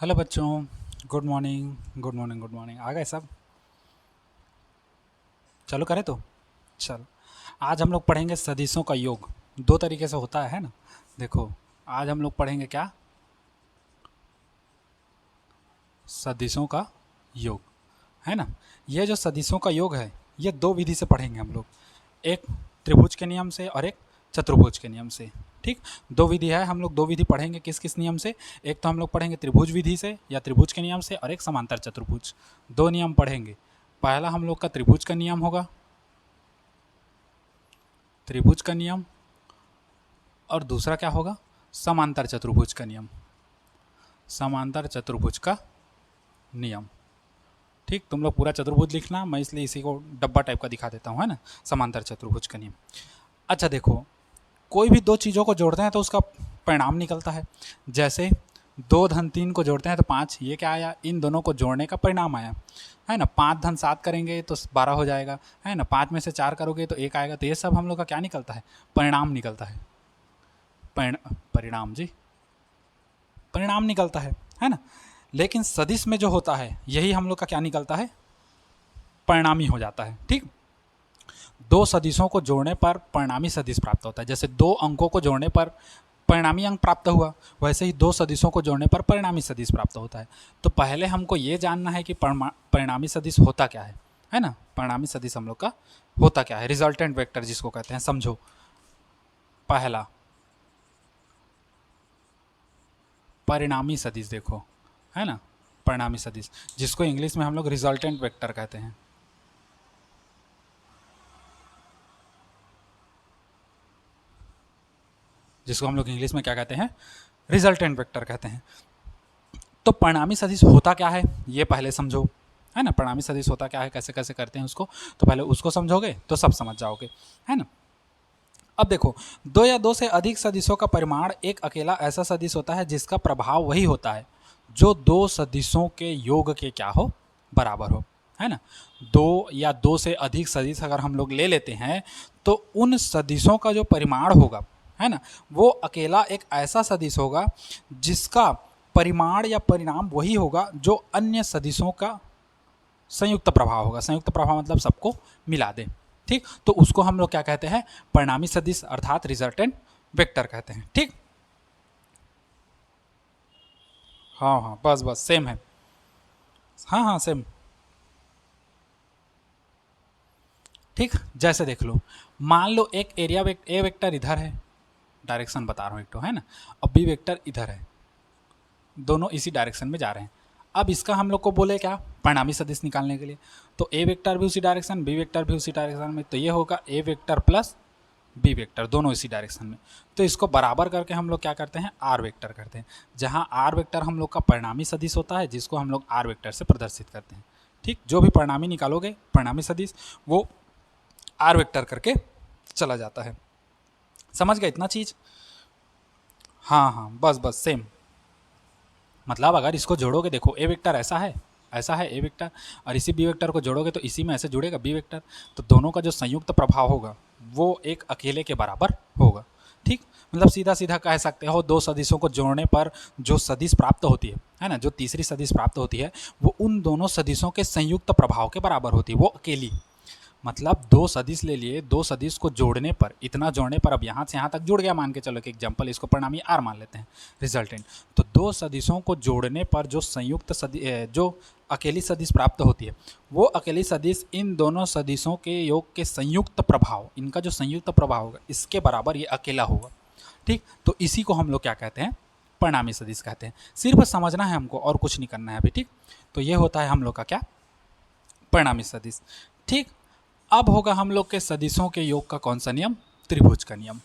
Hello बच्चों। Good morning good morning good morning. आ गए सब? चलो करें तो। चलो, आज हम लोग पढ़ेंगे सदिशों का योग। दो तरीके से होता है ना। देखो, आज हम लोग पढ़ेंगे क्या? सदिशों का योग, है ना। ये जो सदिशों का योग है, ये दो विधि से पढ़ेंगे हम लोग। एक त्रिभुज के नियम से और एक चतुर्भुज के नियम से। ठीक, दो विधि है। हम लोग दो विधि पढ़ेंगे किस किस नियम से। एक तो हम लोग पढ़ेंगे त्रिभुज विधि से या त्रिभुज के नियम से, और एक समांतर चतुर्भुज। दो नियम पढ़ेंगे। पहला हम लोग का त्रिभुज का नियम होगा, त्रिभुज का नियम। और दूसरा क्या होगा? समांतर चतुर्भुज का नियम। समांतर चतुर्भुज का नियम। ठीक, तुम लोग पूरा चतुर्भुज लिखना, मैं इसलिए इसी को डब्बा टाइप का दिखा देता हूँ, है ना। समांतर चतुर्भुज का नियम। अच्छा देखो, कोई भी दो चीज़ों को जोड़ते हैं तो उसका परिणाम निकलता है। जैसे 2 धन 3 को जोड़ते हैं तो 5, ये क्या आया? इन दोनों को जोड़ने का परिणाम आया, है ना। 5 धन 7 करेंगे तो 12 हो जाएगा, है ना। 5 में से 4 करोगे तो 1 आएगा। तो ये सब हम लोग का क्या निकलता है? परिणाम निकलता है। परिणाम जी, परिणाम निकलता है ना। लेकिन सदिश में जो होता है, यही हम लोग का क्या निकलता है? परिणामी हो जाता है। ठीक, दो सदिशों को जोड़ने पर परिणामी सदिश प्राप्त होता है। जैसे दो अंकों को जोड़ने पर परिणामी अंक प्राप्त हुआ, वैसे ही दो सदिशों को जोड़ने पर परिणामी सदिश प्राप्त होता है। तो पहले हमको ये जानना है कि परिणामी सदिश होता क्या है ना। परिणामी सदिश हम लोग का होता क्या है? रिजल्टेंट वेक्टर जिसको कहते हैं, समझो। पहला परिणामी सदिश देखो, है ना। परिणामी सदिश, जिसको इंग्लिश में हम लोग रिजल्टेंट वेक्टर कहते हैं। जिसको हम लोग इंग्लिश में क्या कहते हैं? रिजल्टेंट वेक्टर कहते हैं। तो परिणामी सदिश होता क्या है, ये पहले समझो, है ना। परिणामी सदिश होता क्या है, कैसे कैसे करते हैं उसको, तो पहले उसको समझोगे तो सब समझ जाओगे, है ना। अब देखो, दो या दो से अधिक सदिशों का परिमाण एक अकेला ऐसा सदिश होता है जिसका प्रभाव वही होता है जो दो सदिशों के योग के क्या हो? बराबर हो, है ना। दो या दो से अधिक सदिश अगर हम लोग ले लेते हैं, तो उन सदिशों का जो परिमाण होगा, है ना, वो अकेला एक ऐसा सदिश होगा जिसका परिमाण या परिणाम वही होगा जो अन्य सदिशों का संयुक्त प्रभाव होगा। संयुक्त प्रभाव मतलब सबको मिला दे। ठीक, तो उसको हम लोग क्या कहते हैं? परिणामी सदिश अर्थात रिजल्टेंट वेक्टर कहते हैं। ठीक, हाँ हाँ, बस बस सेम है। हाँ हाँ, सेम। ठीक, जैसे देख लो, मान लो एक एरिया ए वेक्टर इधर है, डायरेक्शन बता रहा हूँ एक तो, है ना। अब बी वेक्टर इधर है, दोनों इसी डायरेक्शन में जा रहे हैं। अब इसका हम लोग को बोले क्या? परिणामी सदिश निकालने के लिए। तो ए वेक्टर भी उसी डायरेक्शन, बी वेक्टर भी उसी डायरेक्शन में, तो ये होगा ए वेक्टर प्लस बी वेक्टर, दोनों इसी डायरेक्शन में। तो इसको बराबर करके हम लोग क्या करते हैं? आर वेक्टर करते हैं। जहाँ आर वेक्टर हम लोग का परिणामी सदिश होता है, जिसको हम लोग आर वेक्टर से प्रदर्शित करते हैं। ठीक, जो भी परिणामी निकालोगे, परिणामी सदिश, वो आर वेक्टर करके चला जाता है। समझ गए इतना चीज? हाँ हाँ, बस बस सेम। मतलब अगर इसको जोड़ोगे, देखो ए वेक्टर ऐसा है ए वेक्टर, और इसी बी वेक्टर को जोड़ोगे तो इसी में ऐसे जुड़ेगा बी वेक्टर। तो दोनों का जो संयुक्त प्रभाव होगा वो एक अकेले के बराबर होगा। ठीक, मतलब सीधा सीधा कह सकते हो, दो सदिशों को जोड़ने पर जो सदिश प्राप्त होती है ना, जो तीसरी सदिश प्राप्त होती है, वो उन दोनों सदिशों के संयुक्त प्रभाव के बराबर होती है, वो अकेली। मतलब दो सदिश ले लिए, दो सदिश को जोड़ने पर, इतना जोड़ने पर, अब यहाँ से यहाँ तक जुड़ गया मान के चलो कि एग्जाम्पल, इसको परिणामी आर मान लेते हैं, रिजल्टेंट। तो दो सदिशों को जोड़ने पर जो संयुक्त जो अकेली सदिश प्राप्त होती है, वो अकेली सदिश इन दोनों सदिशों के योग के संयुक्त प्रभाव, इनका जो संयुक्त प्रभाव होगा, इसके बराबर ये अकेला होगा। ठीक, तो इसी को हम लोग क्या कहते हैं? परिणामी सदिश कहते हैं। सिर्फ समझना है हमको, और कुछ नहीं करना है अभी। ठीक, तो ये होता है हम लोग का क्या? परिणामी सदिश। ठीक, अब होगा हम लोग के सदिशों के योग का कौन सा नियम? त्रिभुज का नियम।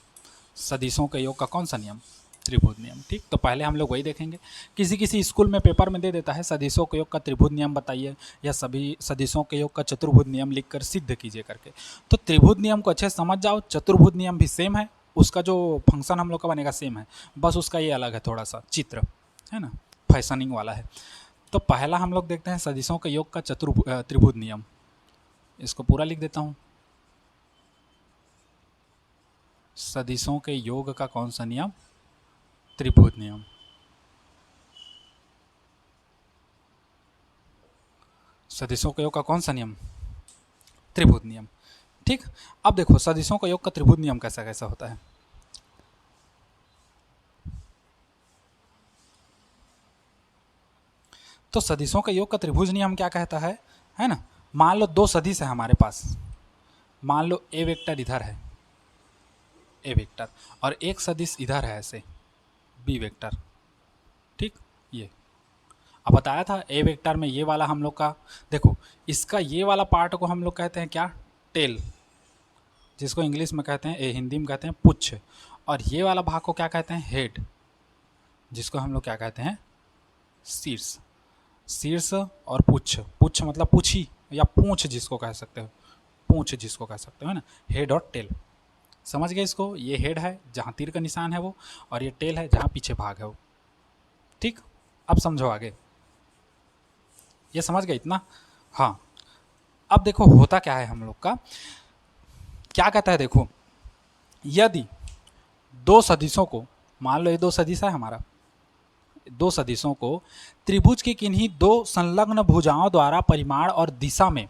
सदिशों के योग का कौन सा नियम? त्रिभुज नियम। ठीक, तो पहले हम लोग वही देखेंगे। किसी किसी स्कूल में पेपर में दे देता है, सदिशों के योग का त्रिभुज नियम बताइए, या सभी सदिशों के योग का चतुर्भुज नियम लिखकर सिद्ध कीजिए करके। तो त्रिभुज नियम को अच्छे से समझ जाओ। चतुर्भुज नियम भी सेम है, उसका जो फंक्शन हम लोग का बनेगा सेम है, बस उसका ये अलग है, थोड़ा सा चित्र, है ना, फैशनिंग वाला है। तो पहला हम लोग देखते हैं सदिशों के योग का त्रिभुज नियम। इसको पूरा लिख देता हूँ। सदिशों के योग का कौन सा नियम? त्रिभुज नियम। सदिशों के योग का कौन सा नियम? त्रिभुज नियम। ठीक, अब देखो सदिशों का योग का त्रिभुज नियम कैसा कैसा होता है। तो सदिशों का योग का त्रिभुज नियम क्या कहता है ना। मान लो दो सदिश है हमारे पास, मान लो ए वेक्टर इधर है, ए वेक्टर, और एक सदिश इधर है ऐसे, बी वेक्टर। ठीक, ये अब बताया था ए वेक्टर में ये वाला हम लोग का, देखो इसका ये वाला पार्ट को हम लोग कहते हैं क्या? टेल, जिसको इंग्लिश में कहते हैं, हिंदी में कहते हैं पुच्छ। और ये वाला भाग को क्या कहते हैं? हेड, जिसको हम लोग क्या कहते हैं? शीर्ष। शीर्ष और पुच्छ, पुच्छ मतलब पूछी या पूंछ जिसको कह सकते हो, पूंछ जिसको कह सकते हो, है ना। हेड और टेल, समझ गए इसको? ये हेड है जहाँ तीर का निशान है वो, और ये टेल है जहाँ पीछे भाग है वो। ठीक, अब समझो आगे, ये समझ गए इतना? हाँ, अब देखो होता क्या है हम लोग का, क्या कहता है, देखो यदि दो सदिशों को, मान लो ये दो सदिश है हमारा, दो सदिशों को त्रिभुज की किन्हीं दो संलग्न भुजाओं द्वारा परिमाण और दिशा में,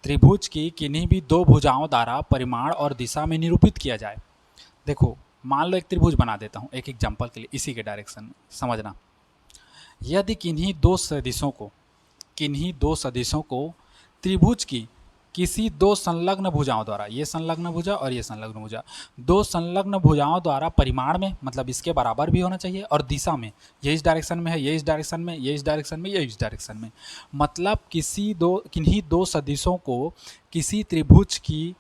त्रिभुज की किन्हीं भी दो भुजाओं द्वारा परिमाण और दिशा में निरूपित किया जाए। देखो मान लो एक त्रिभुज बना देता हूँ एक एग्जांपल के लिए, इसी के डायरेक्शन में समझना। यदि किन्हीं दो सदिशों को त्रिभुज की किसी दो संलग्न भुजाओं द्वारा, ये संलग्न भुजा और ये संलग्न भुजा, दो संलग्न भुजाओं द्वारा परिमाण में, मतलब इसके बराबर भी होना चाहिए, और दिशा में, ये इस डायरेक्शन में है, ये इस डायरेक्शन में, ये इस डायरेक्शन में, ये इस डायरेक्शन में, मतलब किन्हीं दो सदिशों को किसी त्रिभुज की,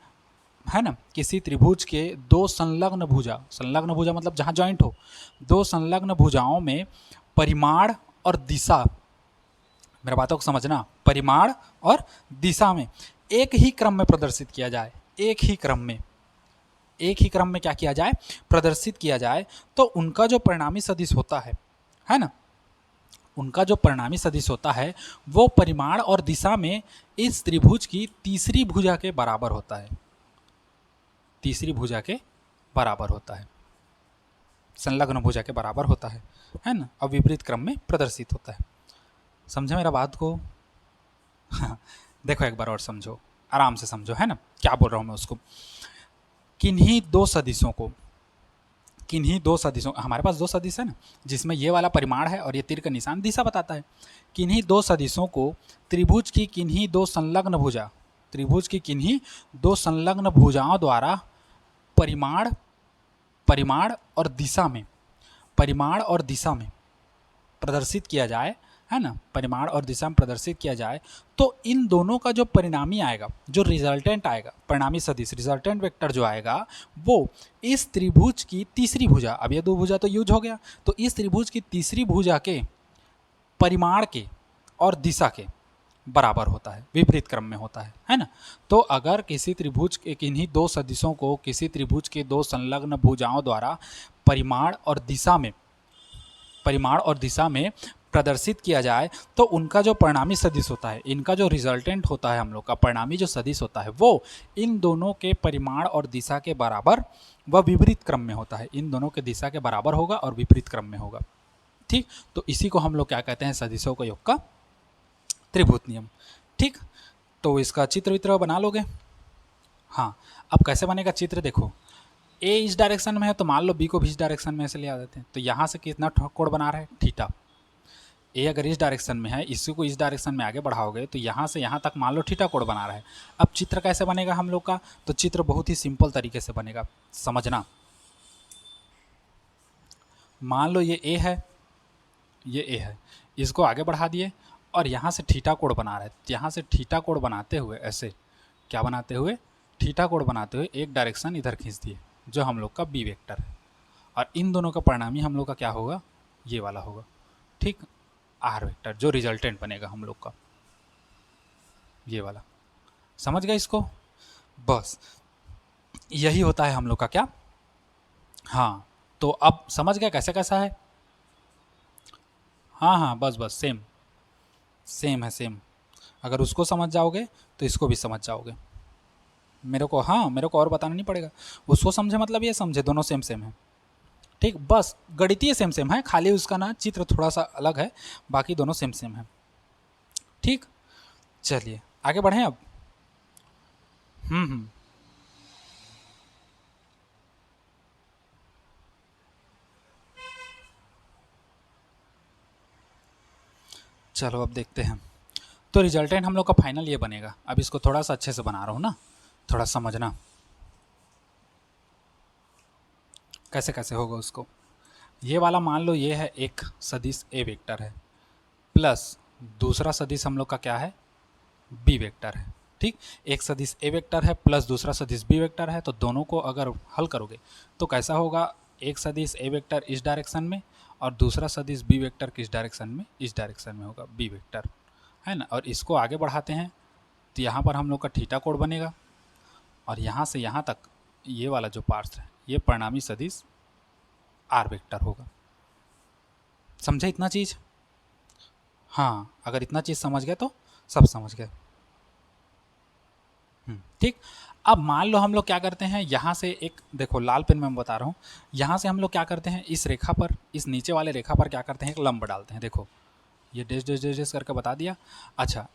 है ना, किसी त्रिभुज के दो संलग्न भुजा मतलब जहाँ जॉइंट हो, दो संलग्न भुजाओं में परिमाण और दिशा, मेरा बातों को समझना, परिमाण और दिशा में एक ही क्रम में प्रदर्शित किया जाए, एक ही क्रम में क्या किया जाए? प्रदर्शित किया जाए, तो उनका जो परिणामी सदिश होता है ना, उनका जो परिणामी सदिश होता है वो परिमाण और दिशा में इस त्रिभुज की तीसरी भुजा के बराबर होता है, तीसरी भुजा के बराबर होता है, संलग्न भुजा के बराबर होता है ना, और विपरीत क्रम में प्रदर्शित होता है। समझे मेरा बात को? देखो एक बार और समझो, आराम से समझो, है ना, क्या बोल रहा हूँ मैं उसको। किन्हीं दो सदिशों, हमारे पास दो सदिश है ना, जिसमें ये वाला परिमाण है और ये तीर का निशान दिशा बताता है। किन्हीं दो सदिशों को त्रिभुज की किन्हीं दो संलग्न भुजाओं द्वारा परिमाण और दिशा में प्रदर्शित किया जाए, है ना, परिमाण और दिशा में प्रदर्शित किया जाए, तो इन दोनों का जो परिणामी आएगा, जो रिजल्टेंट आएगा, परिणामी सदिश रिजल्टेंट वेक्टर जो आएगा, वो इस त्रिभुज की तीसरी भुजा, अब ये दो भुजा तो यूज हो गया, तो इस त्रिभुज की तीसरी भुजा के परिमाण के और दिशा के बराबर होता है, विपरीत क्रम में होता है ना। तो अगर किसी त्रिभुज के किन्हीं दो सदिशों को किसी त्रिभुज के दो संलग्न भुजाओं द्वारा परिमाण और दिशा में प्रदर्शित किया जाए, तो उनका जो परिणामी सदिश होता है, इनका जो रिजल्टेंट होता है, हम लोग का परिणामी जो सदिश होता है, वो इन दोनों के परिमाण और दिशा के बराबर व विपरीत क्रम में होता है, इन दोनों के दिशा के बराबर होगा और विपरीत क्रम में होगा। ठीक, तो इसी को हम लोग क्या कहते हैं? सदिशों के योग का त्रिभुज नियम। ठीक, तो इसका चित्र वित्र बना लोगे? हाँ, अब कैसे बनेगा चित्र? देखो ए इस डायरेक्शन में है, तो मान लो बी को भी इस डायरेक्शन में ऐसे ले आ जाते हैं, तो यहाँ से कितना कोण बना रहा है? थीटा। ए अगर इस डायरेक्शन में है, इसी को इस डायरेक्शन में आगे बढ़ाओगे तो यहाँ से यहाँ तक मान लो थीटा कोण बना रहा है। अब चित्र कैसे बनेगा हम लोग का? तो चित्र बहुत ही सिंपल तरीके से बनेगा, समझना। मान लो ये ए है, ये ए है, इसको आगे बढ़ा दिए और यहाँ से थीटा कोण बना रहा है, यहाँ से थीटा कोण बनाते हुए ऐसे, क्या बनाते हुए? थीटा कोण बनाते हुए एक डायरेक्शन इधर खींच दिए, जो हम लोग का बी वेक्टर है, और इन दोनों का परिणामी हम लोग का क्या होगा? ये वाला होगा। ठीक, आर वेक्टर, जो रिजल्टेंट बनेगा हम लोग का, ये वाला। समझ गए इसको? बस यही होता है हम लोग का क्या? हाँ, तो अब समझ गए कैसे कैसा है? हाँ, बस सेम है, सेम। अगर उसको समझ जाओगे तो इसको भी समझ जाओगे। मेरे को और बताना नहीं पड़ेगा, उसको समझे मतलब ये समझे, दोनों सेम है। ठीक, बस गणितीय सेम है, खाली उसका ना चित्र थोड़ा सा अलग है, बाकी दोनों सेम है। ठीक, चलिए आगे बढ़ें अब। हम्म। चलो अब देखते हैं। तो रिजल्टेंट हम लोग का फाइनल ये बनेगा। अब इसको थोड़ा सा अच्छे से बना रहा हूँ ना, थोड़ा समझना कैसे कैसे होगा उसको। ये वाला मान लो ये है एक सदिश ए वेक्टर है, प्लस दूसरा सदिश हम लोग का क्या है, बी वेक्टर है। ठीक, एक सदिश ए वेक्टर है प्लस दूसरा सदिश बी वेक्टर है, तो दोनों को अगर हल करोगे तो कैसा होगा, एक सदिश ए वेक्टर इस डायरेक्शन में और दूसरा सदिश बी वेक्टर किस डायरेक्शन में, इस डायरेक्शन में होगा, बी वेक्टर है ना। और इसको आगे बढ़ाते हैं तो यहाँ पर हम लोग का थीटा कोण बनेगा और यहाँ से यहाँ तक ये वाला जो पार्ट्स है ये परिणामी सदिश आर वेक्टर होगा। समझे इतना चीज़? हाँ, अगर इतना चीज़ समझ गए तो सब समझ गए। ठीक। अब मान लो हम लोग क्या करते हैं, यहाँ से एक देखो लाल पेन में मैं बता रहा हूँ, यहाँ से हम लोग क्या करते हैं, इस रेखा पर, इस नीचे वाले रेखा पर क्या करते हैं, एक लंब डालते हैं। देखो ये डेश डेश डेश डेश करके बता दिया। अच्छा,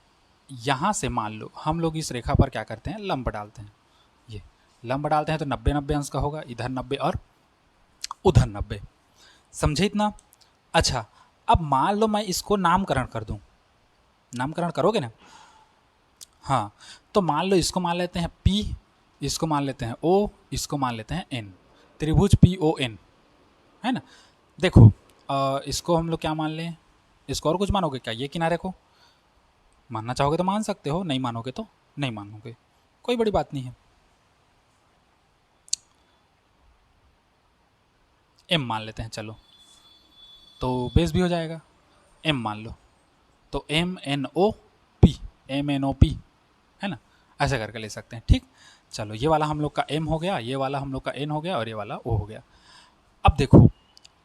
यहाँ से मान लो हम लोग इस रेखा पर क्या करते हैं, लंब डालते हैं। ये लंब डालते हैं तो 90-90 अंश का होगा, इधर 90 और उधर 90। समझे इतना? अच्छा, अब मान लो मैं इसको नामकरण कर दूँ, नामकरण करोगे ना? हाँ, तो मान लो इसको मान लेते हैं P, इसको मान लेते हैं O, इसको मान लेते हैं N, त्रिभुज PON है ना। देखो इसको हम लोग क्या मान लें, इसको और कुछ मानोगे क्या, ये किनारे को मानना चाहोगे तो मान सकते हो, नहीं मानोगे तो नहीं मानोगे, कोई बड़ी बात नहीं है। M मान लेते हैं, चलो तो बेस भी हो जाएगा, M मान लो तो MNOP, MNOP है ना, ऐसा करके ले सकते हैं। ठीक, चलो ये वाला हम लोग का M हो गया, ये वाला हम लोग का N हो गया और ये वाला O हो गया। अब देखो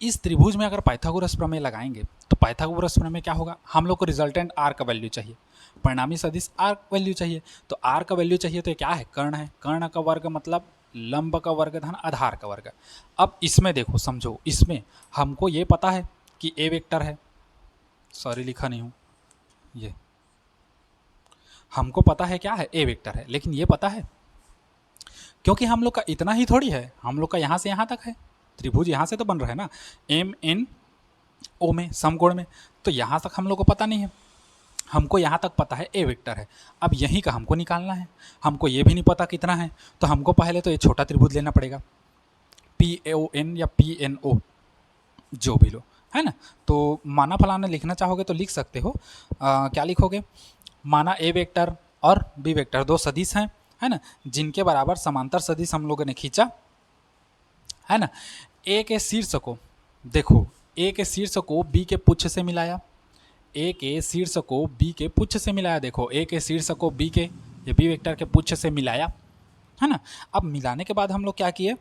इस त्रिभुज में अगर पाइथागोरस प्रमेय लगाएंगे तो पाइथागोरस प्रमेय क्या होगा, हम लोग को रिजल्टेंट आर का वैल्यू चाहिए, परिणामी सदिश आर वैल्यू चाहिए। तो आर का वैल्यू चाहिए तो ये क्या है, कर्ण है, कर्ण का वर्ग मतलब लंब का वर्ग धन आधार का वर्ग। अब इसमें देखो समझो, इसमें हमको ये पता है कि ए वेक्टर है, सॉरी लिखा नहीं हूँ, ये हमको पता है क्या है, ए वेक्टर है, लेकिन ये पता है क्योंकि हम लोग का इतना ही थोड़ी है, हम लोग का यहाँ से यहाँ तक है, त्रिभुज यहाँ से तो बन रहा है ना MNO में, समकोण में, तो यहाँ तक हम लोग को पता नहीं है, हमको यहाँ तक पता है ए वेक्टर है। अब यहीं का हमको निकालना है, हमको ये भी नहीं पता कितना है, तो हमको पहले तो ये छोटा त्रिभुज लेना पड़ेगा, PON या PNO जो भी लो, है ना। तो माना फलाना लिखना चाहोगे तो लिख सकते हो, क्या लिखोगे, माना ए वेक्टर और बी वेक्टर दो सदिश हैं, है ना, जिनके बराबर समांतर सदिश हम लोगों ने खींचा, है ना। ए के शीर्ष को देखो, ए के शीर्ष को बी के पुच्छ से मिलाया, ए के शीर्ष को बी के पुच्छ से मिलाया, देखो ए के शीर्ष को बी के, ये बी वेक्टर के पुच्छ से मिलाया, है ना। अब मिलाने के बाद हम लोग क्या किए,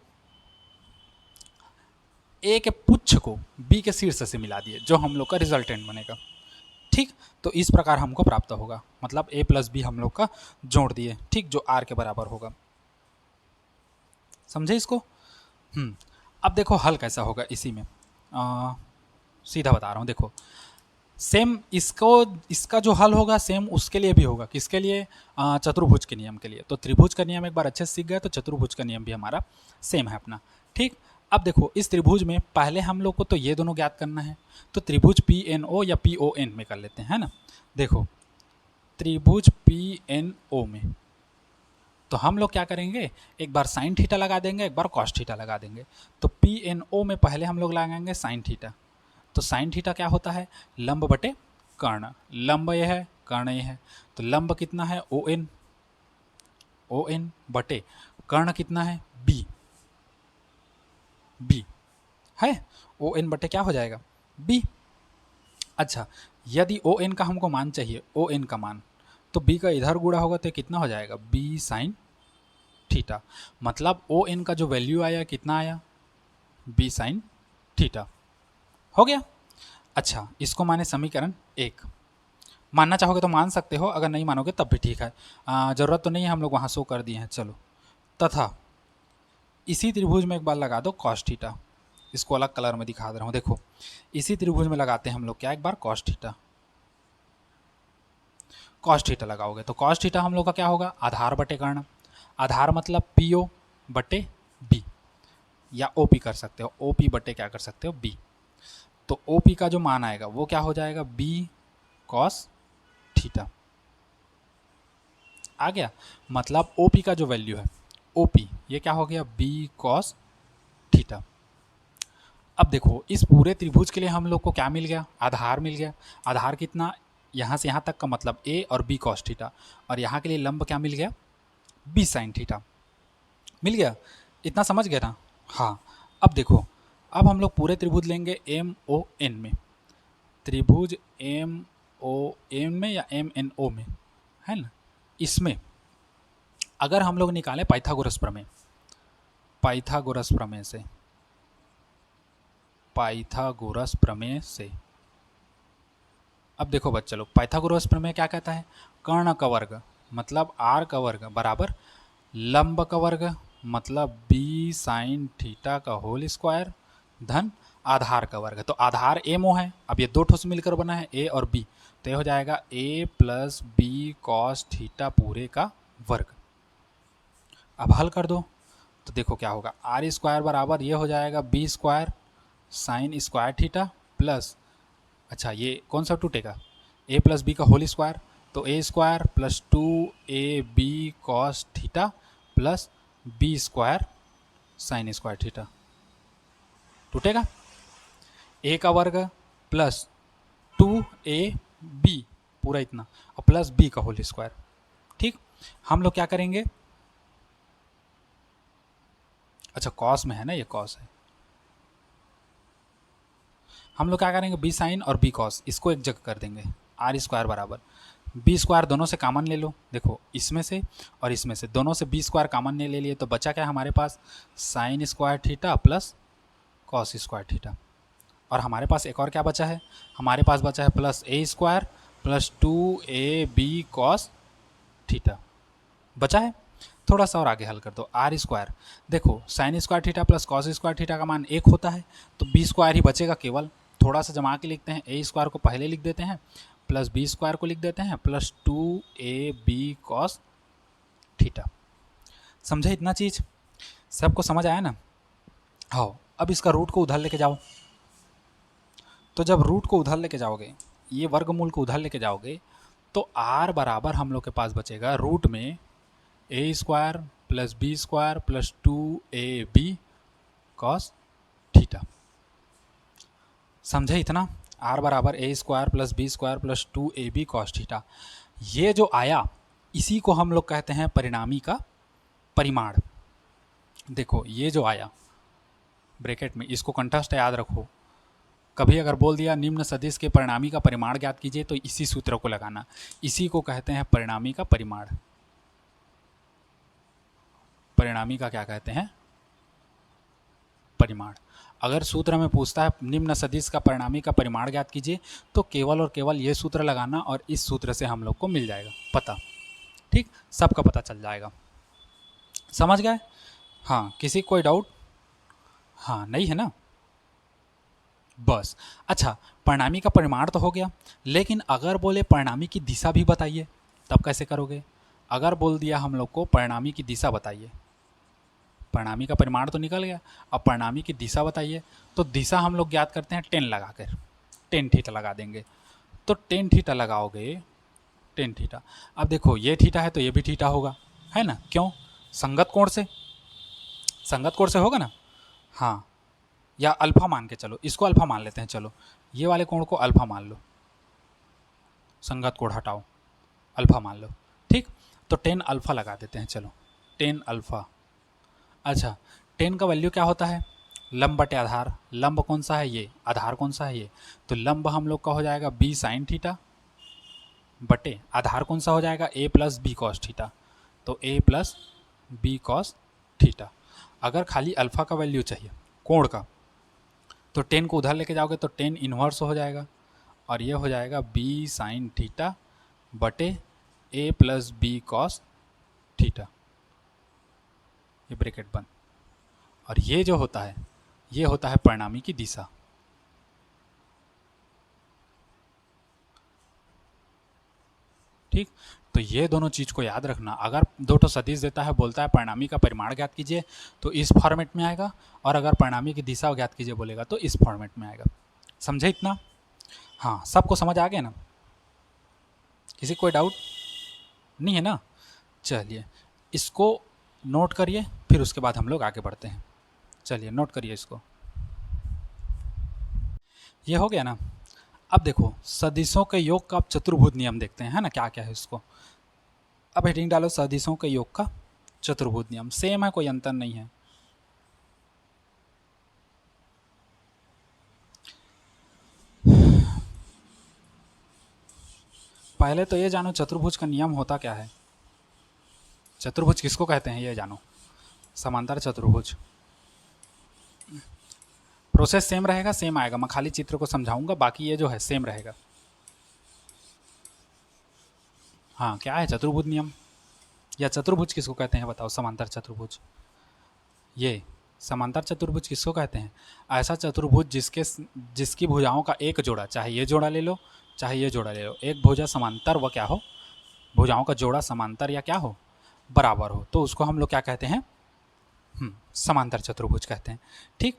ए के पुच्छ को बी के शीर्ष से मिला दिए, जो हम लोग का रिजल्टेंट बनेगा। ठीक, तो इस प्रकार हमको प्राप्त होगा, मतलब a प्लस बी हम लोग का जोड़ दिए, ठीक, जो r के बराबर होगा। समझे इसको? अब देखो हल कैसा होगा इसी में, सीधा बता रहा हूँ, देखो सेम इसको, इसका जो हल होगा सेम उसके लिए भी होगा, किसके लिए, चतुर्भुज के नियम के लिए। तो त्रिभुज का नियम एक बार अच्छे से सीख गए तो चतुर्भुज का नियम भी हमारा सेम है अपना। ठीक, अब देखो इस त्रिभुज में पहले हम लोग को तो ये दोनों ज्ञात करना है, तो त्रिभुज PNO या PON में कर लेते हैं, है ना। देखो त्रिभुज PNO में तो हम लोग क्या करेंगे, एक बार साइन थीटा लगा देंगे, एक बार कॉस थीटा लगा देंगे। तो PNO में पहले हम लोग लगाएंगे साइन थीटा, तो साइन थीटा क्या होता है, लंब बटे कर्ण, लंब ये है, कर्ण ये है, तो लंब कितना है ON बटे कर्ण कितना है B है, ON बटे क्या हो जाएगा B। अच्छा, यदि ON का हमको मान चाहिए, ON का मान, तो B का इधर गुणा होगा तो कितना हो जाएगा B साइन थीटा, मतलब ON का जो वैल्यू आया कितना आया B साइन थीटा, हो गया। अच्छा, इसको माने समीकरण 1, मानना चाहोगे तो मान सकते हो, अगर नहीं मानोगे तब भी ठीक है, ज़रूरत तो नहीं है, हम लोग वहाँ शो कर दिए हैं। चलो, तथा इसी त्रिभुज में एक बार लगा दो कॉस थीटा, इसको अलग कलर में दिखा दे रहा हूँ, देखो इसी त्रिभुज में लगाते हैं हम लोग क्या, एक बार कॉस थीटा, कॉस थीटा लगाओगे तो कॉस थीटा हम लोग का क्या होगा, आधार बटे कर्ण। आधार मतलब पी ओ बटे बी, या ओ पी कर सकते हो, ओ पी बटे क्या कर सकते हो, बी। तो ओ पी का जो मान आएगा वो क्या हो जाएगा, बी कॉस थीटा। आ गया, मतलब ओ पी का जो वैल्यू है ओ पी, ये क्या हो गया, बी कॉस थीटा। अब देखो इस पूरे त्रिभुज के लिए हम लोग को क्या मिल गया, आधार मिल गया। आधार कितना, यहाँ से यहाँ तक का मतलब ए और बी कॉस थीटा, और यहाँ के लिए लंब क्या मिल गया, बी साइन थीटा मिल गया। इतना समझ गए ना। हाँ, अब देखो, अब हम लोग पूरे त्रिभुज लेंगे एम ओ एन में, त्रिभुज एम ओ एन में या एम एन ओ में, है ना। इसमें अगर हम लोग निकालें पाइथागोरस प्रमेय, पाइथागोरस प्रमेय से, पाइथागोरस प्रमेय से, अब देखो बच्चे लोग, पाइथागोरस प्रमेय क्या कहता है, कर्ण का वर्ग मतलब आर का वर्ग बराबर लंब का वर्ग मतलब बी साइन थीटा का होल स्क्वायर धन आधार का वर्ग। तो आधार एम ओ है, अब ये दो ठोस मिलकर बना है ए और बी, तो ये हो जाएगा ए प्लस बी कॉस थीटा पूरे का वर्ग। अब हल कर दो तो देखो क्या होगा, आर स्क्वायर बराबर ये हो जाएगा B square sine square theta plus, अच्छा ये कौन सा टूटेगा, ए प्लस बी का होल स्क्वायर, तो A square plus 2ab cos theta plus B square sine square theta, टूटेगा। ए का वर्ग प्लस 2ab पूरा इतना और प्लस बी का होल स्क्वायर। ठीक, हम लोग क्या करेंगे, अच्छा कॉस में है ना, ये कॉस है, हम लोग क्या करेंगे, बी साइन और बी कॉस इसको एक जगह कर देंगे, आर स्क्वायर बराबर बी स्क्वायर, दोनों से कॉमन ले लो, देखो इसमें से और इसमें से दोनों से बी स्क्वायर कॉमन ले लिए, तो बचा क्या हमारे पास, sine square theta plus cos square theta. और हमारे पास एक और क्या बचा है, हमारे पास बचा है plus A square plus 2ab cos theta बचा है। थोड़ा सा और आगे हल कर दो, आर स्क्वायर, देखो sine square theta plus cos square theta का मान एक होता है, तो बी स्क्वायर ही बचेगा केवल। थोड़ा सा जमा के लिखते हैं, ए स्क्वायर को पहले लिख देते हैं प्लस बी स्क्वायर को लिख देते हैं प्लस 2ab कॉस थीटा। समझे इतना चीज़, सबको समझ आया ना। हाँ, अब इसका रूट को उधर लेके जाओ, तो जब रूट को उधर लेके जाओगे, ये वर्गमूल को उधर लेके जाओगे, तो आर बराबर हम लोग के पास बचेगा रूट में A square plus B square plus 2ab cos theta. समझे इतना, आर बराबर A square plus B square plus 2ab cos theta. ये जो आया इसी को हम लोग कहते हैं परिणामी का परिमाण। देखो ये जो आया ब्रैकेट में, इसको कंठस्थ याद रखो, कभी अगर बोल दिया निम्न सदिश के परिणामी का परिमाण ज्ञात कीजिए, तो इसी सूत्र को लगाना, इसी को कहते हैं परिणामी का परिमाण। परिणामी का क्या कहते हैं, परिमाण। अगर सूत्र में पूछता है निम्न सदिश का परिणामी का परिमाण ज्ञात कीजिए, तो केवल और केवल ये सूत्र लगाना और इस सूत्र से हम लोग को मिल जाएगा पता। ठीक, सबका पता चल जाएगा, समझ गए। हाँ, किसी कोई डाउट, हाँ नहीं है ना, बस। अच्छा, परिणामी का परिमाण तो हो गया, लेकिन अगर बोले परिणामी की दिशा भी बताइए, तब कैसे करोगे। अगर बोल दिया हम लोग को परिणामी की दिशा बताइए, परिणामी का परिमाण तो निकल गया, अब परिणामी की दिशा बताइए, तो दिशा हम लोग ज्ञात करते हैं टेन लगाकर, टेन थीटा लगा देंगे, तो टेन थीटा लगाओगे, टेन थीटा। अब देखो ये थीटा है तो ये भी थीटा होगा, है ना, क्यों, संगत कोण से, संगत कोण से होगा ना। हाँ, या अल्फा मान के चलो, इसको अल्फा मान लेते हैं, चलो ये वाले कोण को अल्फा मान लो, संगत कोण हटाओ, अल्फा मान लो। ठीक, तो टेन अल्फा लगा देते हैं, चलो टेन अल्फा। अच्छा, टेन का वैल्यू क्या होता है, लंब बटे आधार, लंब कौन सा है ये, आधार कौन सा है ये, तो लंब हम लोग का हो जाएगा बी साइन थीटा बटे आधार कौन सा हो जाएगा, ए प्लस बी कॉस थीटा, तो ए प्लस बी कॉस थीटा। अगर खाली अल्फा का वैल्यू चाहिए कोण का, तो टेन को उधर लेके जाओगे तो टेन इन्वर्स हो जाएगा, और ये हो जाएगा बी साइन थीटा बटे ए प्लस बी कॉस थीटा, ये ब्रैकेट बंद। और ये जो होता है, ये होता है परिणामी की दिशा। ठीक, तो ये दोनों चीज़ को याद रखना। अगर दो ठो सदिश देता है, बोलता है परिणामी का परिमाण ज्ञात कीजिए, तो इस फॉर्मेट में आएगा, और अगर परिणामी की दिशा ज्ञात कीजिए बोलेगा तो इस फॉर्मेट में आएगा। समझे इतना? हाँ, सबको समझ आ गया ना? किसी कोई डाउट नहीं है ना? चलिए, इसको नोट करिए, फिर उसके बाद हम लोग आगे बढ़ते हैं। चलिए नोट करिए इसको। ये हो गया ना? अब देखो सदिशों के योग का अब चतुर्भुज नियम देखते हैं, है ना, क्या क्या है इसको। अब हेडिंग डालो सदिशों के योग का चतुर्भुज नियम। सेम है, कोई अंतर नहीं है। पहले तो ये जानो चतुर्भुज का नियम होता क्या है। चतुर्भुज किसको कहते हैं ये जानो। समांतर चतुर्भुज। प्रोसेस सेम रहेगा, सेम आएगा, मैं खाली चित्र को समझाऊंगा, बाकी ये जो है सेम रहेगा। हाँ, क्या है चतुर्भुज नियम, या चतुर्भुज किसको कहते हैं बताओ। समांतर चतुर्भुज, ये समांतर चतुर्भुज किसको कहते हैं? ऐसा चतुर्भुज जिसकी भुजाओं का एक जोड़ा, चाहे ये जोड़ा ले लो चाहे ये जोड़ा ले लो, एक भुजा समांतर व क्या हो, भुजाओं का जोड़ा समांतर या क्या हो, बराबर हो, तो उसको हम लोग क्या कहते हैं? समांतर चतुर्भुज कहते हैं। ठीक,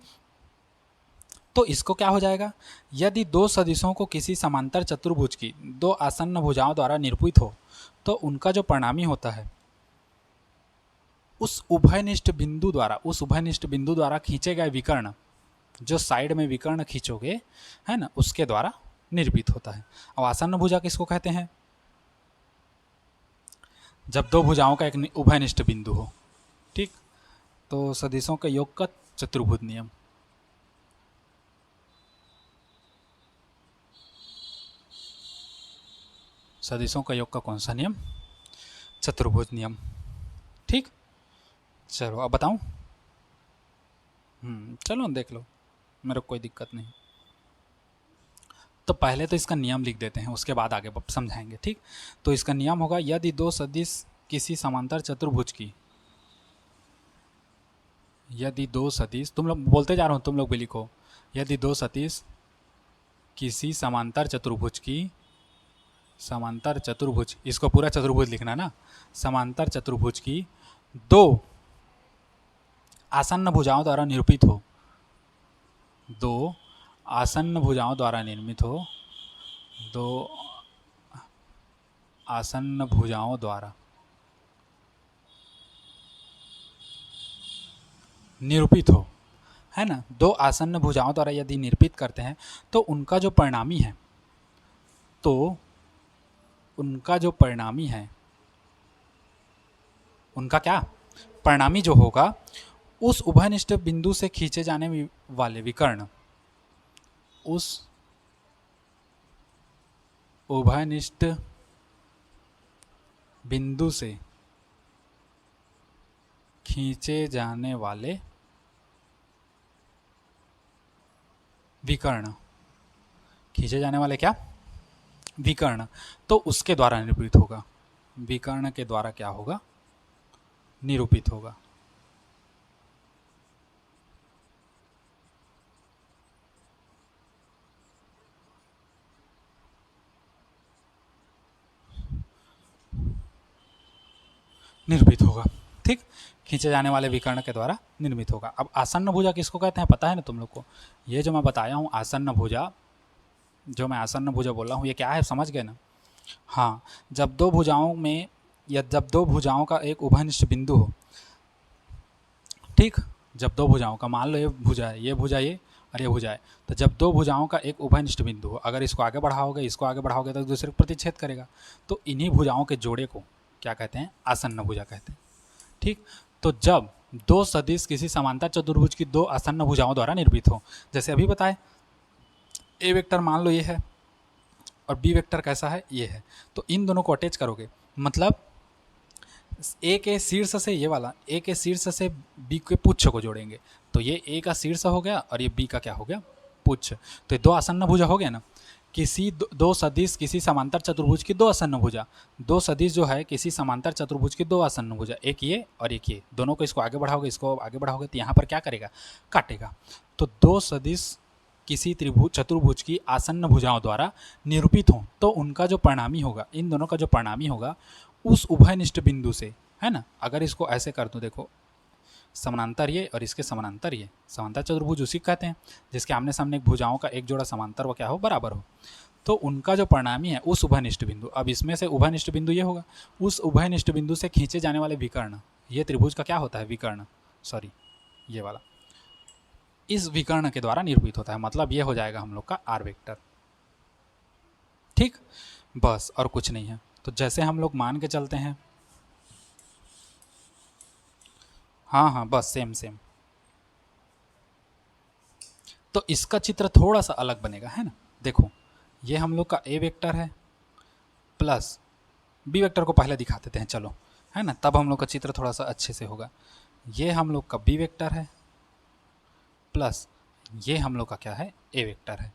तो इसको क्या हो जाएगा, यदि दो सदिशों को किसी समांतर चतुर्भुज की दो आसन्न भुजाओं द्वारा निरूपित हो, तो उनका जो परिणामी होता है उस उभयनिष्ठ बिंदु द्वारा खींचे गए विकर्ण, जो साइड में विकर्ण खींचोगे, है ना, उसके द्वारा निरूपित होता है। अब आसन्न भुजा किसको कहते हैं? जब दो भुजाओं का एक उभयनिष्ठ बिंदु हो। ठीक, तो सदिशों के योग का चतुर्भुज नियम। सदिशों का योग का कौन सा नियम? चतुर्भुज नियम। ठीक, चलो अब बताऊं। चलो देख लो, मेरे को कोई दिक्कत नहीं। तो पहले तो इसका नियम लिख देते हैं, उसके बाद आगे समझाएंगे। ठीक, तो इसका नियम होगा, यदि दो सदिश किसी समांतर चतुर्भुज की, यदि दो सदिश, तुम लोग बोलते जा रहा हूँ, तुम लोग भी लिखो, यदि दो सदिश किसी समांतर चतुर्भुज की, समांतर चतुर्भुज, इसको पूरा चतुर्भुज लिखना ना, समांतर चतुर्भुज की दो आसन्न भुजाओं द्वारा निरूपित हो, दो आसन्न भुजाओं द्वारा निर्मित हो, दो आसन्न भुजाओं द्वारा निरूपित हो, है ना, दो आसन्न भुजाओं द्वारा यदि निरूपित करते हैं, तो उनका जो परिणामी है, तो उनका जो परिणामी है, उनका क्या परिणामी जो होगा, उस उभयनिष्ठ बिंदु से खींचे जाने वाले विकर्ण, उस उभयनिष्ठ बिंदु से खींचे जाने वाले विकर्ण, खींचे जाने वाले क्या विकर्ण, तो उसके द्वारा निरूपित होगा, विकर्ण के द्वारा क्या होगा, निरूपित होगा। निर्मित होगा। ठीक, खींचे जाने वाले विकर्ण के द्वारा निर्मित होगा। अब आसन्न भुजा किसको कहते हैं पता है ना तुम लोग को? ये जो मैं बताया हूँ आसन्न भुजा, जो मैं आसन्न भुजा बोल रहा हूँ, ये क्या है समझ गए ना? हाँ, जब दो भुजाओं में, या जब दो भुजाओं का एक उभयनिष्ठ बिंदु हो, ठीक, जब दो भुजाओं का, मान लो ये भुजा है, ये भुजा ये, और ये भुजा है, तो जब दो भुजाओं का एक उभयनिष्ठ बिंदु हो, अगर इसको आगे बढ़ाओगे, इसको आगे बढ़ाओगे, तो दूसरे को प्रतिच्छेद करेगा, तो इन्हीं भुजाओं के जोड़े को क्या कहते हैं? आसन्न भुजा कहते हैं। ठीक, तो जब दो सदिश किसी समांतर चतुर्भुज की दो आसन्न भुजाओं द्वारा निर्मित हो, जैसे अभी बताए, ए वेक्टर मान लो ये है और बी वेक्टर कैसा है, ये है, तो इन दोनों को अटैच करोगे, मतलब ए के शीर्ष से, ये वाला ए के शीर्ष से बी के पुच्छ को जोड़ेंगे, तो ये ए का शीर्ष हो गया और ये बी का क्या हो गया? पुच्छ। तो ये दो आसन्न भुजा हो गया ना। किसी दो सदिश किसी समांतर चतुर्भुज की दो आसन्न भुजा, दो सदिश जो है किसी समांतर चतुर्भुज की दो आसन्न भुजा, एक ये और एक ये, दोनों को इसको आगे बढ़ाओगे, इसको आगे बढ़ाओगे, तो यहाँ पर क्या करेगा? काटेगा। तो दो सदिश किसी त्रिभुज चतुर्भुज की आसन्न भुजाओं द्वारा निरूपित हों तो उनका जो परिणामी होगा, इन दोनों का जो परिणामी होगा उस उभयनिष्ठ बिंदु से, है ना। अगर इसको ऐसे कर दूं, देखो समानांतर ये और इसके समानांतर ये, समांतर चतुर्भुज उसी को कहते हैं जिसके आमने सामने एक भुजाओं का एक जोड़ा समांतर व क्या हो, बराबर हो। तो उनका जो परिणामी है उस उभयनिष्ठ बिंदु, अब इसमें से उभयनिष्ठ बिंदु ये होगा, उस उभयनिष्ठ बिंदु से खींचे जाने वाले विकर्ण, ये त्रिभुज का क्या होता है, विकर्ण, सॉरी ये वाला, इस विकर्ण के द्वारा निरूपित होता है। मतलब ये हो जाएगा हम लोग का आर वेक्टर। ठीक, बस और कुछ नहीं है। तो जैसे हम लोग मान के चलते हैं, हाँ हाँ बस सेम सेम। तो इसका चित्र थोड़ा सा अलग बनेगा, है ना। देखो ये हम लोग का ए वेक्टर है प्लस बी वेक्टर को पहले दिखा देते हैं चलो, है ना, तब हम लोग का चित्र थोड़ा सा अच्छे से होगा। ये हम लोग का बी वेक्टर है प्लस ये हम लोग का क्या है, ए वेक्टर है,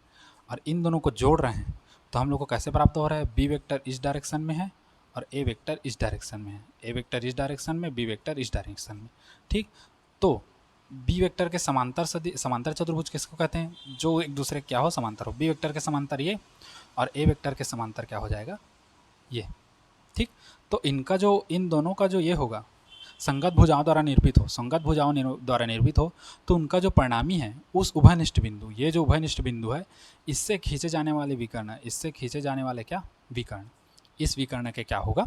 और इन दोनों को जोड़ रहे हैं तो हम लोग को कैसे प्राप्त हो रहा है, बी वेक्टर इस डायरेक्शन में है और ए वेक्टर इस डायरेक्शन में है, ए वेक्टर इस डायरेक्शन में, बी वेक्टर इस डायरेक्शन में। ठीक, तो बी वेक्टर के समांतर समांतर चतुर्भुज किसको कहते हैं, जो एक दूसरे क्या हो, समांतर हो। बी वेक्टर के समांतर ये और ए वेक्टर के समांतर क्या हो जाएगा, ये। ठीक, तो इनका जो, इन दोनों का जो ये होगा, संगत भुजाओं द्वारा निरूपित हो, संगत भुजाओं द्वारा निरूपित हो, तो उनका जो परिणामी है उस उभयनिष्ठ बिंदु, ये जो उभयनिष्ठ बिंदु है इससे खींचे जाने वाले विकर्ण, इससे खींचे जाने वाले क्या, विकर्ण, इस विकर्ण के क्या होगा,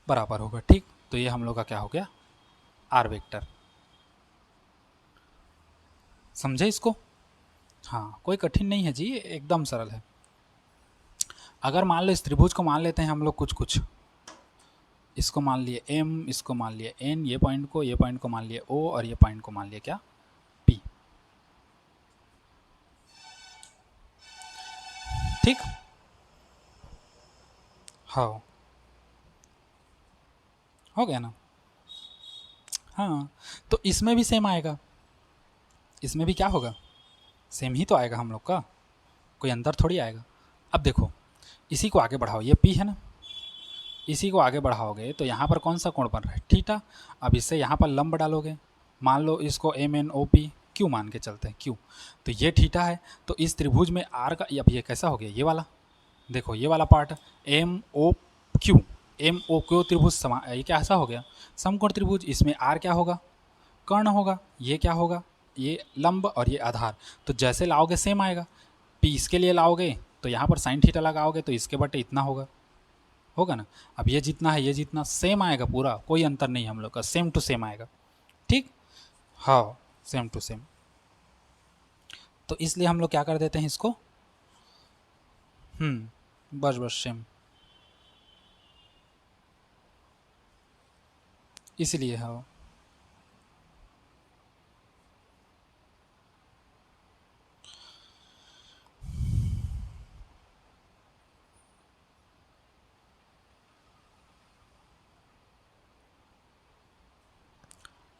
बराबर होगा। ठीक, तो ये हम लोग का क्या हो गया, आर वेक्टर। समझे इसको, हाँ कोई कठिन नहीं है जी, एकदम सरल है। अगर मान लो इस त्रिभुज को मान लेते हैं हम लोग कुछ कुछ, इसको मान लिए m, इसको मान लिए n, ये पॉइंट को मान लिए o और ये पॉइंट को मान लिए क्या, p। ठीक, हाँ हो गया ना। हाँ, तो इसमें भी सेम आएगा, इसमें भी क्या होगा, सेम ही तो आएगा हम लोग का, कोई अंतर थोड़ी आएगा। अब देखो इसी को आगे बढ़ाओ, ये p है ना, इसी को आगे बढ़ाओगे तो यहाँ पर कौन सा कोण बन रहा है, थीटा। अब इससे यहाँ पर लंब डालोगे, मान लो इसको M N O P Q मान के चलते हैं, क्यू, तो ये थीटा है। तो इस त्रिभुज में आर का, अब ये कैसा हो गया, ये वाला, देखो ये वाला part M O Q, M O Q त्रिभुज समा, ये क्या ऐसा हो गया, समकोण त्रिभुज। इसमें आर क्या होगा, कर्ण होगा, ये क्या होगा, ये लंब और ये आधार। तो जैसे लाओगे सेम आएगा, पी इसके लिए लाओगे तो यहाँ पर साइन थीटा लगाओगे तो इसके बटे इतना होगा, होगा ना। अब ये जितना है ये जितना सेम आएगा, पूरा कोई अंतर नहीं हम लोग का, सेम टू सेम आएगा। ठीक, हाँ सेम टू सेम। तो इसलिए हम लोग क्या कर देते हैं इसको, बस बस सेम, इसलिए हाँ।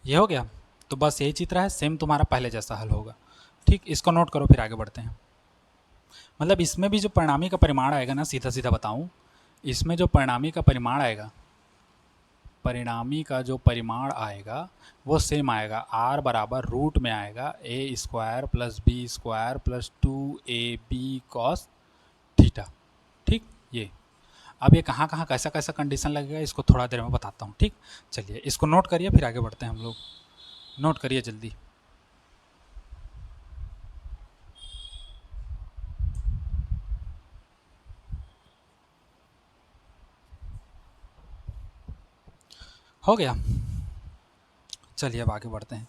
ये हो गया, तो बस यही चित्र है, सेम तुम्हारा पहले जैसा हल होगा। ठीक, इसको नोट करो फिर आगे बढ़ते हैं। मतलब इसमें भी जो परिणामी का परिमाण आएगा ना, सीधा सीधा बताऊं, इसमें जो परिणामी का परिमाण आएगा, परिणामी का जो परिमाण आएगा वो सेम आएगा, आर बराबर रूट में आएगा A square plus B square plus 2ab cos theta. ठीक, ये अब ये कहाँ कहाँ कैसा कैसा कंडीशन लगेगा इसको थोड़ा देर में बताता हूँ। ठीक, चलिए इसको नोट करिए फिर आगे बढ़ते हैं हम लोग, नोट करिए जल्दी। हो गया, चलिए अब आगे बढ़ते हैं।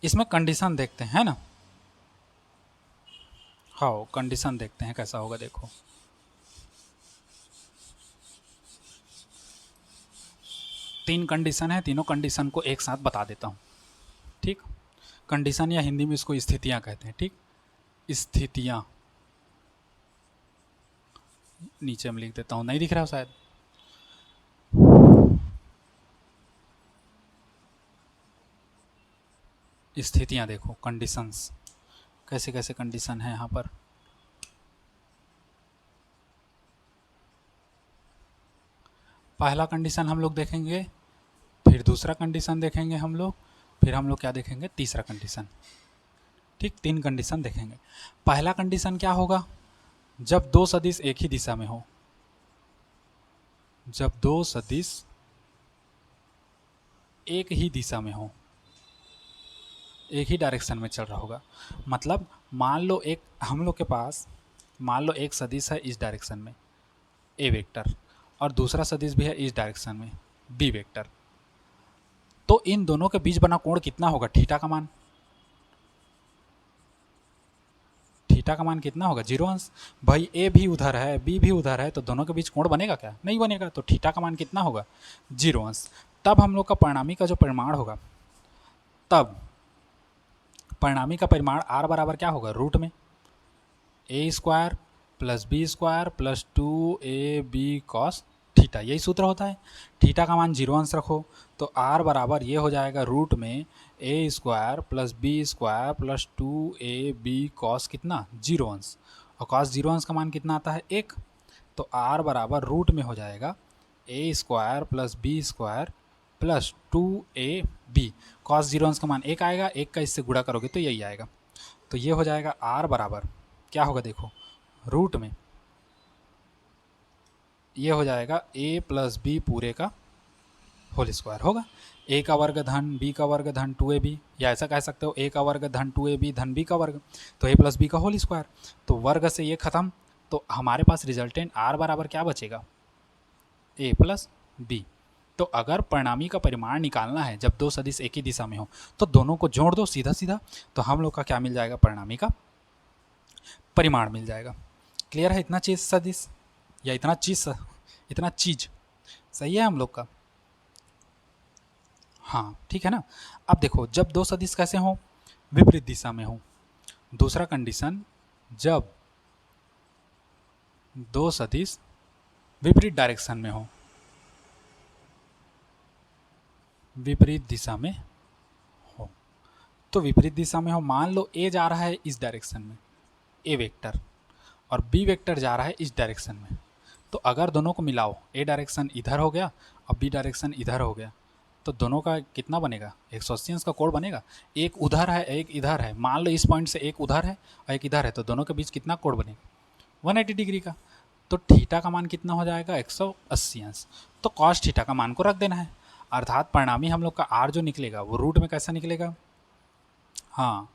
इसमें कंडीशन देखते हैं, है ना। हाँ कंडीशन देखते हैं कैसा होगा, देखो तीन कंडीशन है, तीनों कंडीशन को एक साथ बता देता हूँ। ठीक, कंडीशन या हिंदी में इसको स्थितियाँ कहते हैं। ठीक, स्थितियाँ नीचे में लिख देता हूँ, नहीं दिख रहा शायद। स्थितियाँ देखो, कंडीशंस कैसे कैसे कंडीशन है यहाँ पर। पहला कंडीशन हम लोग देखेंगे, फिर दूसरा कंडीशन देखेंगे हम लोग, फिर हम लोग क्या देखेंगे, तीसरा कंडीशन। ठीक, 3 कंडीशन देखेंगे। पहला कंडीशन क्या होगा, जब दो सदिश एक ही दिशा में हो। जब दो सदिश एक ही दिशा में हो, एक ही डायरेक्शन में चल रहा होगा, मतलब मान लो एक हम लोग के पास, मान लो एक सदिश है इस डायरेक्शन में ए वेक्टर, और दूसरा सदिश भी है इस डायरेक्शन में बी वेक्टर, तो इन दोनों के बीच बना कोण कितना होगा, थीटा का मान। थीटा का मान कितना होगा, 0 अंश। भाई ए भी उधर है बी भी उधर है, तो दोनों के बीच कोण बनेगा क्या, नहीं बनेगा, तो थीटा का मान कितना होगा, 0 अंश। तब हम लोग का परिणामी का जो परिमाण होगा, तब परिणामी का परिमाण r बराबर क्या होगा, रूट में A square plus B square plus 2ab cos theta, यही सूत्र होता है। थीटा का मान 0 अंश रखो, तो r बराबर ये हो जाएगा रूट में A square plus B square plus 2ab cos कितना, 0 अंश, और कॉस 0 अंश का मान कितना आता है, 1, तो r बराबर रूट में हो जाएगा A square plus B square plus 2ab, cos 0 अंश का मान 1 आएगा, 1 का इससे गुणा करोगे तो यही आएगा, तो ये हो जाएगा r बराबर क्या होगा, देखो रूट में ये हो जाएगा a प्लस बी पूरे का होल स्क्वायर होगा, a का वर्ग धन b का वर्ग धन 2ab, या ऐसा कह सकते हो a का वर्ग धन 2ab धन b का वर्ग, तो a प्लस बी का होल स्क्वायर, तो वर्ग से ये खत्म, तो हमारे पास रिजल्टेंट r बराबर क्या बचेगा, a प्लस बी। तो अगर परिणामी का परिमाण निकालना है जब दो सदिश एक ही दिशा में हो, तो दोनों को जोड़ दो सीधा सीधा, तो हम लोग का क्या मिल जाएगा, परिणामी का परिमाण मिल जाएगा। क्लियर है, इतना चीज सदिश या इतना चीज सही है हम लोग का, हाँ ठीक है ना। अब देखो जब दो सदिश कैसे हो, विपरीत दिशा में हो। दूसरा कंडीशन, जब दो सदिश विपरीत डायरेक्शन में हो, विपरीत दिशा में हो, तो विपरीत दिशा में हो, मान लो ए जा रहा है इस डायरेक्शन में ए वेक्टर, और बी वेक्टर जा रहा है इस डायरेक्शन में, तो अगर दोनों को मिलाओ, ए डायरेक्शन इधर हो गया और बी डायरेक्शन इधर हो गया, तो दोनों का कितना बनेगा, 180 अंश का कोण बनेगा। एक उधर है एक इधर है, मान लो इस पॉइंट से एक उधर है और एक इधर है, तो दोनों के बीच कितना कोण बनेगा, 180 डिग्री का। तो थीटा का मान कितना हो जाएगा, 180 अंश। तो कॉस थीटा का मान को रख देना है, अर्थात परिणामी हम लोग का आर जो निकलेगा वो रूट में कैसा निकलेगा, हाँ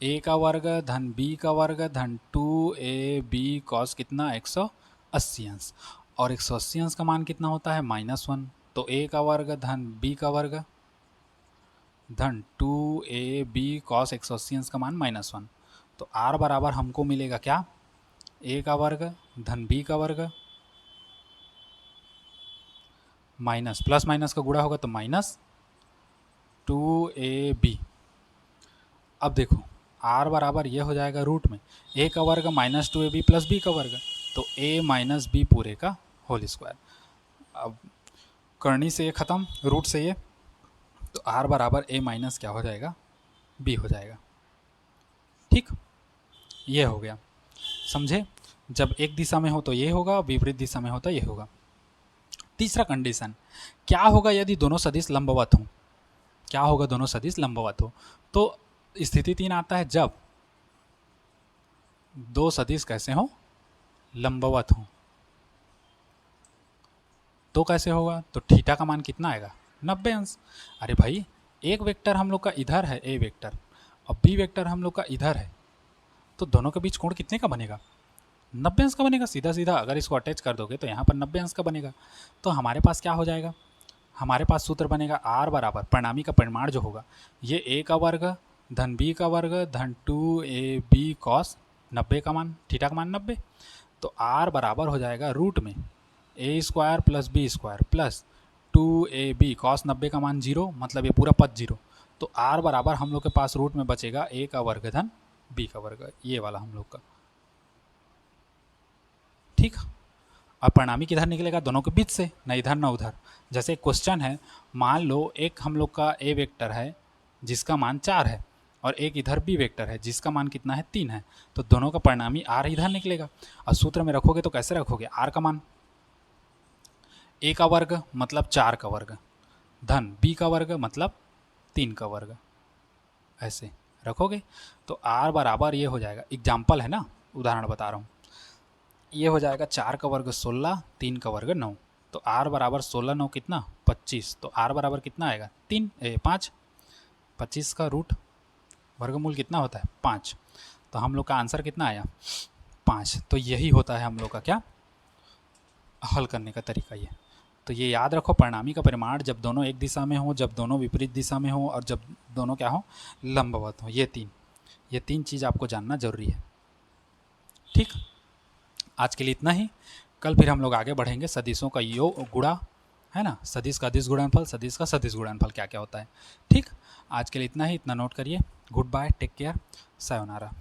ए का वर्ग धन बी का वर्ग धन 2ab कॉस कितना, 180 अंश, और 180 अंश का मान कितना होता है, -1, तो ए का वर्ग धन बी का वर्ग धन 2ab कॉस 180 अंश का मान -1, तो r बराबर हमको मिलेगा क्या, ए का वर्ग धन बी का वर्ग माइनस प्लस माइनस का गुणा होगा तो -2ab। अब देखो r बराबर ये हो जाएगा रूट में a का वर्ग -2ab प्लस बी का वर्ग, तो a माइनस बी पूरे का होल स्क्वायर। अब करनी से ये ख़त्म, रूट से ये, तो r बराबर a माइनस क्या हो जाएगा, b हो जाएगा। ठीक, ये हो गया, समझे। जब एक दिशा में हो तो ये होगा, विपरीत दिशा में हो तो ये होगा। तीसरा कंडीशन, क्या होगा यदि दोनों सदिश लंबवत हों, क्या होगा दोनों सदिश लंबवत हो, तो स्थिति 3 आता है जब दो सदिश कैसे हो, लंबवत हो। तो कैसे होगा, तो थीटा का मान कितना आएगा, 90 अंश। अरे भाई एक वेक्टर हम लोग का इधर है ए वेक्टर, और बी वेक्टर हम लोग का इधर है, तो दोनों के बीच कोण कितने का बनेगा, 90 अंश का बनेगा। सीधा सीधा अगर इसको अटैच कर दोगे तो यहाँ पर 90 अंश का बनेगा। तो हमारे पास क्या हो जाएगा, हमारे पास सूत्र बनेगा r बराबर परिणामी का परिमाण जो होगा ये a का वर्ग धन b का वर्ग धन 2ab कॉस 90 का मान, थीटा का मान 90, तो r बराबर हो जाएगा रूट में a square plus B square plus 2ab cos 90 का मान 0, मतलब ये पूरा पद 0, तो r बराबर हम लोग के पास रूट में बचेगा a का वर्ग धन b का वर्ग, ये वाला हम लोग का। ठीक, अब परिणामी किधर निकलेगा, दोनों के बीच से, न इधर न उधर। जैसे क्वेश्चन है, मान लो एक हम लोग का ए वेक्टर है जिसका मान 4 है, और एक इधर बी वेक्टर है जिसका मान कितना है, 3 है, तो दोनों का परिणामी आर इधर निकलेगा। और सूत्र में रखोगे तो कैसे रखोगे, आर का मान ए का वर्ग मतलब 4 का वर्ग धन बी का वर्ग मतलब 3 का वर्ग, ऐसे रखोगे तो r बराबर ये हो जाएगा, एग्जाम्पल है ना, उदाहरण बता रहा हूँ, ये हो जाएगा 4 का वर्ग 16, 3 का वर्ग 9, तो r बराबर 16 9 कितना 25, तो r बराबर कितना आएगा 5, 25 का रूट वर्गमूल कितना होता है 5, तो हम लोग का आंसर कितना आया 5। तो यही होता है हम लोग का क्या हल करने का तरीका ये। तो ये याद रखो, परिणामी का परिमाण जब दोनों एक दिशा में हो, जब दोनों विपरीत दिशा में हो और जब दोनों क्या हो लंबवत हो, ये तीन चीज़ आपको जानना जरूरी है। ठीक, आज के लिए इतना ही। कल फिर हम लोग आगे बढ़ेंगे सदिशों का योग गुणा, है ना, सदिश का अदिश गुणनफल, सदिश का सदिश गुणनफल क्या क्या होता है। ठीक, आज के लिए इतना ही, इतना नोट करिए। Goodbye, take care, sayonara.